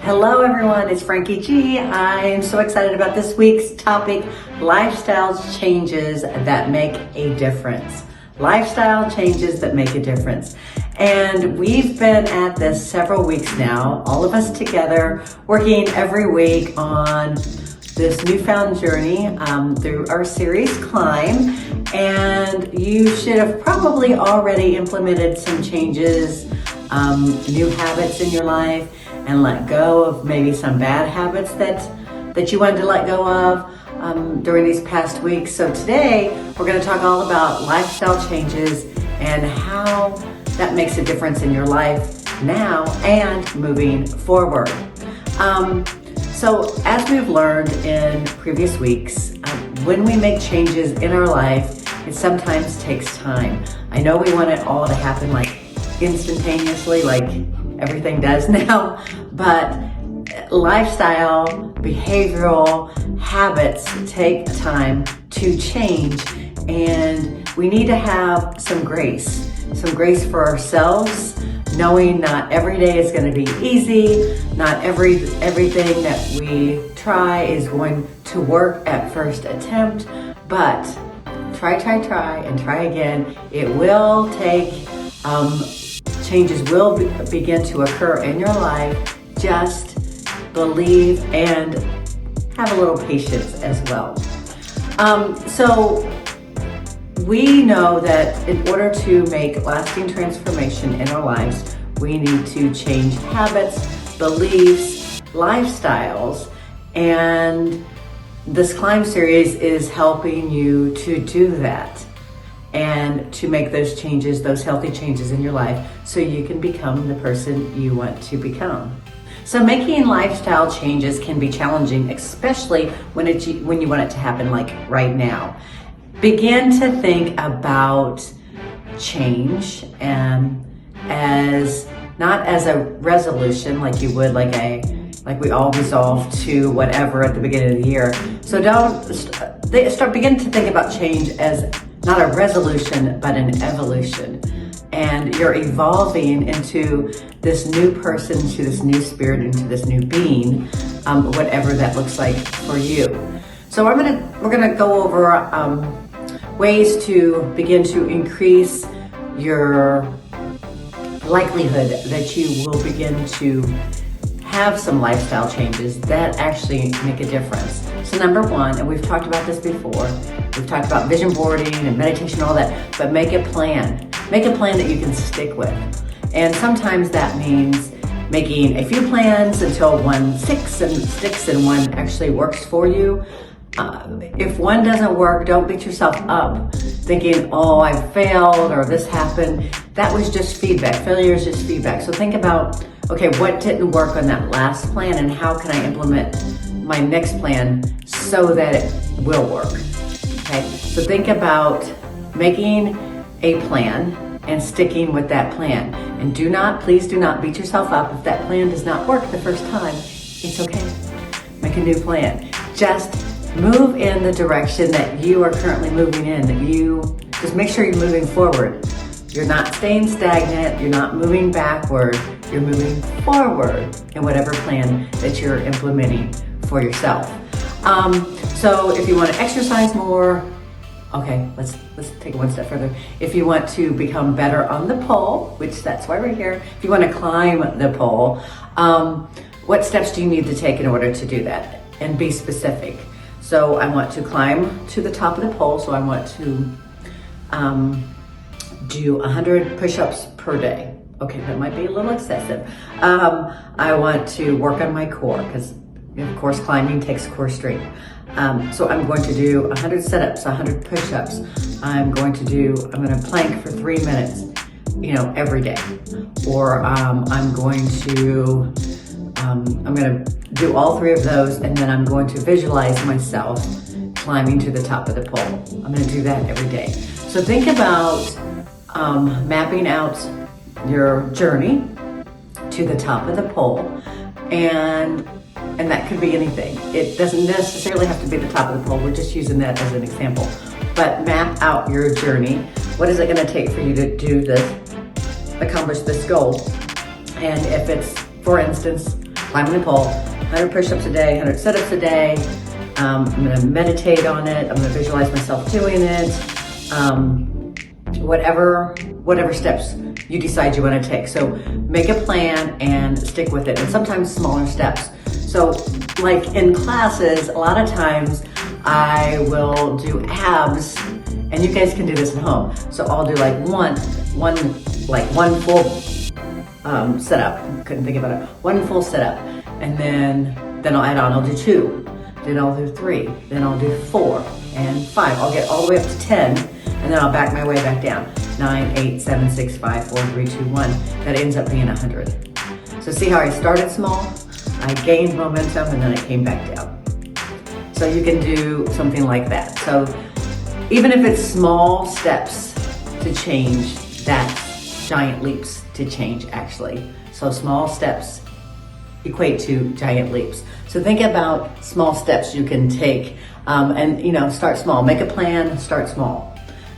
Hello everyone, it's Frankie G. I am so excited about this week's topic, lifestyle changes that make a difference. Lifestyle changes that make a difference. And we've been at this several weeks now, all of us together, working every week on this newfound journey through our series Climb. And you should have probably already implemented some changes, new habits in your life, and let go of maybe some bad habits that you wanted to let go of during these past weeks. So today we're going to talk all about lifestyle changes and how that makes a difference in your life now and moving forward. So as we've learned in previous weeks, when we make changes in our life, it sometimes takes time. I know we want it all to happen like instantaneously, like everything does now, but lifestyle, behavioral habits take time to change, and we need to have some grace for ourselves, knowing not every day is going to be easy, not everything that we try is going to work at first attempt, but try and try again. It will take changes will begin to occur in your life. Just believe and have a little patience as well. So we know that in order to make lasting transformation in our lives, we need to change habits, beliefs, lifestyles, and this Climb series is helping you to do that and to make those changes, those healthy changes in your life, so you can become the person you want to become. So making lifestyle changes can be challenging, especially when you want it to happen like right now. Begin to think about change as not as a resolution like you would like we all resolve to whatever at the beginning of the year. So begin to think about change as not a resolution, but an evolution. And you're evolving into this new person, into this new spirit, into this new being, whatever that looks like for you. So we're gonna go over ways to begin to increase your likelihood that you will begin to have some lifestyle changes that actually make a difference. So number one, and we've talked about this before, we've talked about vision boarding and meditation, all that, but make a plan. Make a plan that you can stick with. And sometimes that means making a few plans until one sticks and one actually works for you. If one doesn't work, don't beat yourself up thinking, oh, I failed or this happened. That was just feedback. Failure is just feedback. So think about, okay, what didn't work on that last plan and how can I implement my next plan so that it will work, okay? So think about making a plan and sticking with that plan. And please do not beat yourself up if that plan does not work the first time. It's okay. Make a new plan. Just move in the direction that you are currently moving in, just make sure you're moving forward. You're not staying stagnant, you're not moving backward, you're moving forward in whatever plan that you're implementing for yourself. So if you want to exercise more, okay, let's take it one step further. If you want to become better on the pole, which that's why we're here, if you want to climb the pole, what steps do you need to take in order to do that? And be specific. So I want to climb to the top of the pole, so I want to do 100 push-ups per day. Okay, that might be a little excessive. I want to work on my core, because of course climbing takes core strength. So I'm going to do 100 sit-ups, 100 push-ups. I'm going to plank for 3 minutes, every day. Or I'm going to do all 3 of those, and then I'm going to visualize myself climbing to the top of the pole. I'm going to do that every day. So think about mapping out your journey to the top of the pole, and that could be anything. It doesn't necessarily have to be the top of the pole. We're just using that as an example. But map out your journey. What is it going to take for you to accomplish this goal? And if it's, for instance, climbing the pole, 100 push-ups a day, 100 sit-ups a day. I'm gonna meditate on it. I'm gonna visualize myself doing it. Whatever steps you decide you wanna take. So make a plan and stick with it, and sometimes smaller steps. So like in classes, a lot of times I will do abs, and you guys can do this at home. So I'll do like one full sit-up. Couldn't think about it. One full sit-up, and then I'll add on. I'll do 2, then I'll do 3, then I'll do 4 and 5. I'll get all the way up to 10, and then I'll back my way back down. 9, 8, 7, 6, 5, 4, 3, 2, 1. That ends up being 100. So see how I started small, I gained momentum, and then I came back down. So you can do something like that. So even if it's small steps to change, that's giant leaps to change actually. So small steps equate to giant leaps. So think about small steps you can take, and start small. Make a plan, start small.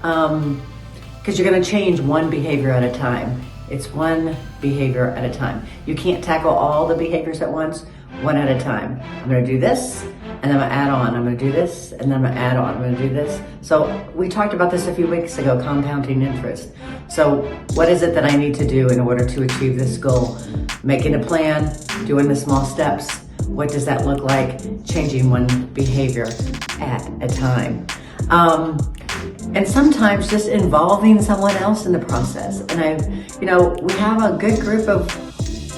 Because you're gonna change one behavior at a time. It's one behavior at a time. You can't tackle all the behaviors at once, one at a time. I'm gonna do this, and then I'm gonna add on. I'm gonna do this, and then I'm gonna add on. I'm gonna do this. So we talked about this a few weeks ago, compounding interest. So what is it that I need to do in order to achieve this goal? Making a plan, doing the small steps. What does that look like? Changing one behavior at a time. And sometimes just involving someone else in the process. And we have a good group of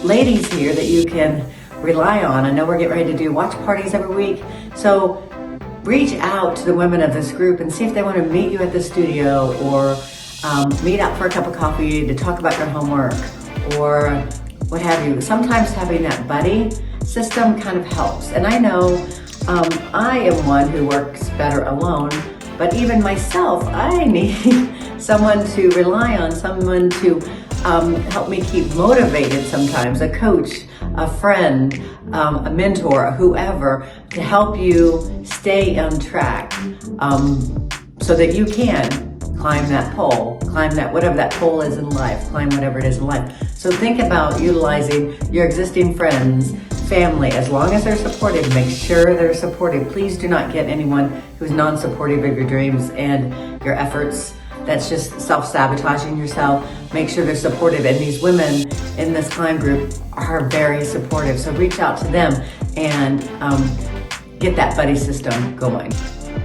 ladies here that you can rely on. I know we're getting ready to do watch parties every week. So reach out to the women of this group and see if they want to meet you at the studio, or meet out for a cup of coffee to talk about your homework or what have you. Sometimes having that buddy system kind of helps. And I know I am one who works better alone, but even myself, I need someone to rely on, someone to help me keep motivated sometimes, a coach, a friend, a mentor, whoever, to help you stay on track so that you can climb that pole, climb that, whatever that pole is in life, climb whatever it is in life. So think about utilizing your existing friends, family, as long as they're supportive. Make sure they're supportive. Please do not get anyone who's non-supportive of your dreams and your efforts. That's just self-sabotaging yourself. Make sure they're supportive. And these women in this climb group are very supportive. So reach out to them and get that buddy system going.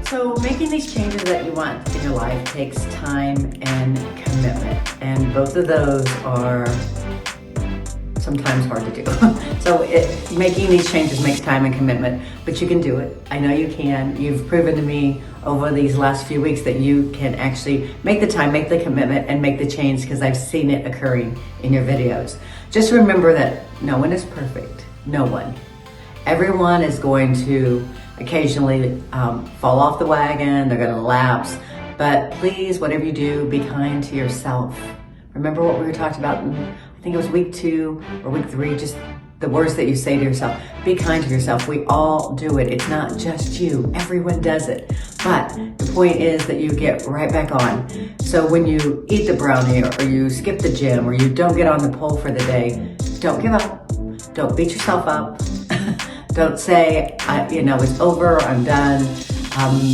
So making these changes that you want in your life takes time and commitment. And both of those are sometimes hard to do. So making these changes makes time and commitment, but you can do it. I know you can. You've proven to me over these last few weeks that you can actually make the time, make the commitment, and make the change, because I've seen it occurring in your videos. Just remember that no one is perfect. No one. Everyone is going to occasionally fall off the wagon. They're going to lapse. But please, whatever you do, be kind to yourself. Remember what we were talking about I think it was week 2 or week 3, just the words that you say to yourself. Be kind to yourself. We all do it. It's not just you. Everyone does it. But the point is that you get right back on. So when you eat the brownie, or you skip the gym, or you don't get on the pole for the day, don't give up. Don't beat yourself up. Don't say, it's over, I'm done.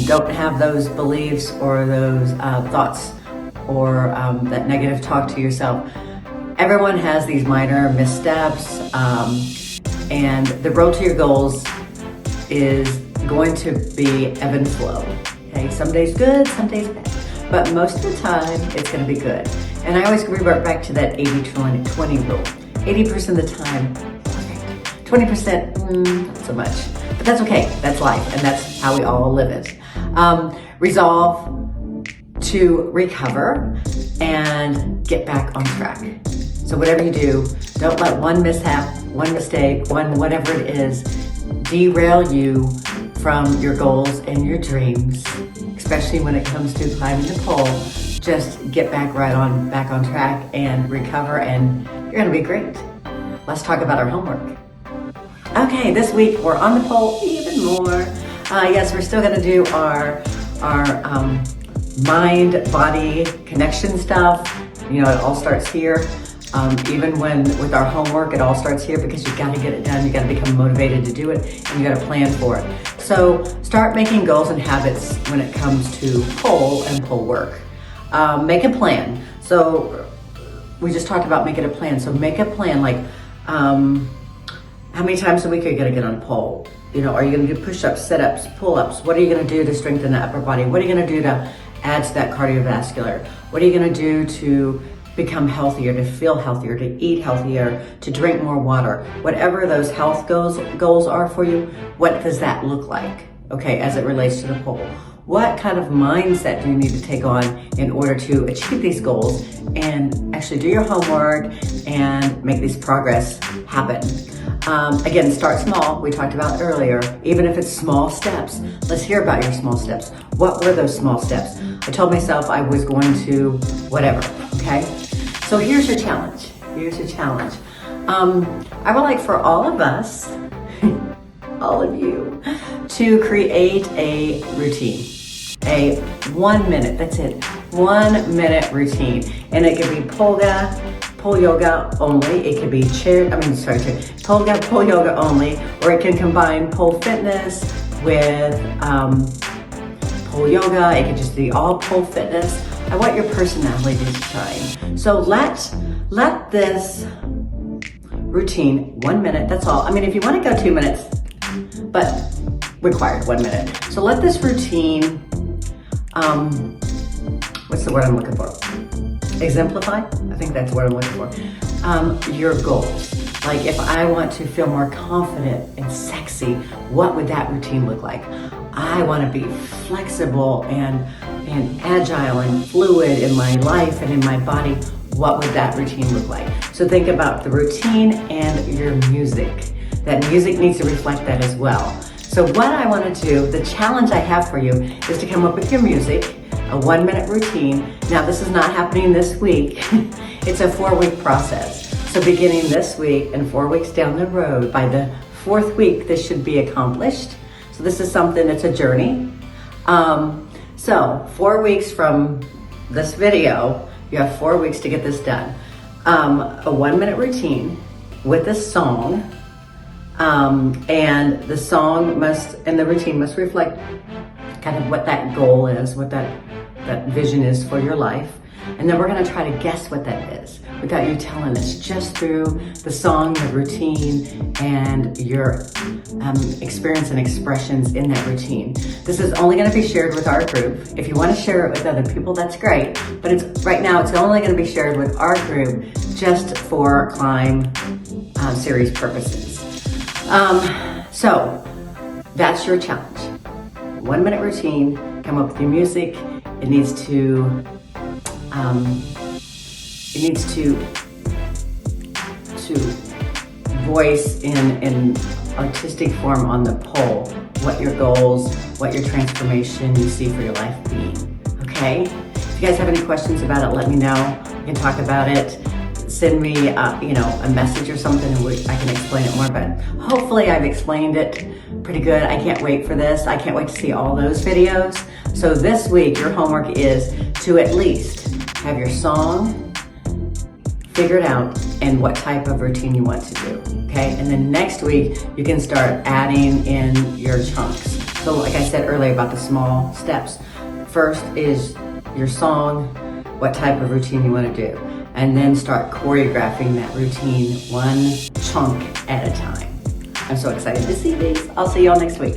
Don't have those beliefs or those thoughts or that negative talk to yourself. Everyone has these minor missteps, and the road to your goals is going to be ebb and flow. Okay, some days good, some days bad, but most of the time it's going to be good. And I always revert back to that 80-20 rule. 80% of the time, perfect. 20%, not so much. But that's okay. That's life, and that's how we all live it. Resolve to recover and get back on track. So whatever you do, don't let one mishap, one mistake, one whatever it is, derail you from your goals and your dreams, especially when it comes to climbing the pole. Just get back on track and recover, and you're gonna be great. Let's talk about our homework. Okay, this week we're on the pole even more. Yes, we're still gonna do our mind-body connection stuff. It all starts here. Even when with our homework, it all starts here because you got to get it done. You got to become motivated to do it, and you got to plan for it. So start making goals and habits when it comes to pole and pole work. Make a plan. So we just talked about making a plan. So make a plan, like how many times a week are you going to get on pole? You know, are you going to do push-ups, sit-ups, pull-ups? What are you going to do to strengthen the upper body? What are you going to do to add to that cardiovascular? What are you going to do to become healthier, to feel healthier, to eat healthier, to drink more water? Whatever those health goals are for you, what does that look like, okay, as it relates to the pole? What kind of mindset do you need to take on in order to achieve these goals and actually do your homework and make this progress happen? Again, start small. We talked about earlier, even if it's small steps. Let's hear about your small steps. What were those small steps? I told myself I was going to whatever, okay? So here's your challenge. Here's your challenge. I would like for all of us, all of you, to create a routine. A 1 minute, that's it, 1 minute routine. And it could be pole yoga only. It could be pole yoga only, or it can combine pole fitness with pole yoga. It could just be all pole fitness. I want your personality to shine. So let this routine, 1 minute, that's all. I mean, if you want to go 2 minutes, but required 1 minute. So let this routine, what's the word I'm looking for? Exemplify? I think that's what I'm looking for. Your goals. Like, if I want to feel more confident and sexy, what would that routine look like? I want to be flexible and agile and fluid in my life and in my body. What would that routine look like? So think about the routine and your music. That music needs to reflect that as well. So what I want to do, the challenge I have for you, is to come up with your music, a 1 minute routine. Now, this is not happening this week. It's a 4-week process. So beginning this week and 4 weeks down the road, by the 4th week, this should be accomplished. So this is something that's a journey. So 4 weeks from this video, you have 4 weeks to get this done. A 1 minute routine with a song, and the song and the routine must reflect kind of what that goal is, what that vision is for your life. And then we're going to try to guess what that is without you telling us, just through the song, the routine, and your experience and expressions in that routine. This is only going to be shared with our group. If you want to share it with other people, that's great. But right now it's only going to be shared with our group just for Climb series purposes. So that's your challenge. 1 minute routine, come up with your music. It needs to voice in artistic form on the pole what your goals, what your transformation you see for your life being, okay? If you guys have any questions about it, let me know. We can talk about it. Send me a message or something, and I can explain it more, but hopefully I've explained it pretty good. I can't wait for this. I can't wait to see all those videos. So this week, your homework is to at least have your song figured out and what type of routine you want to do, okay? And then next week, you can start adding in your chunks. So like I said earlier about the small steps, first is your song, what type of routine you want to do, and then start choreographing that routine 1 chunk at a time. I'm so excited to see these. I'll see y'all next week.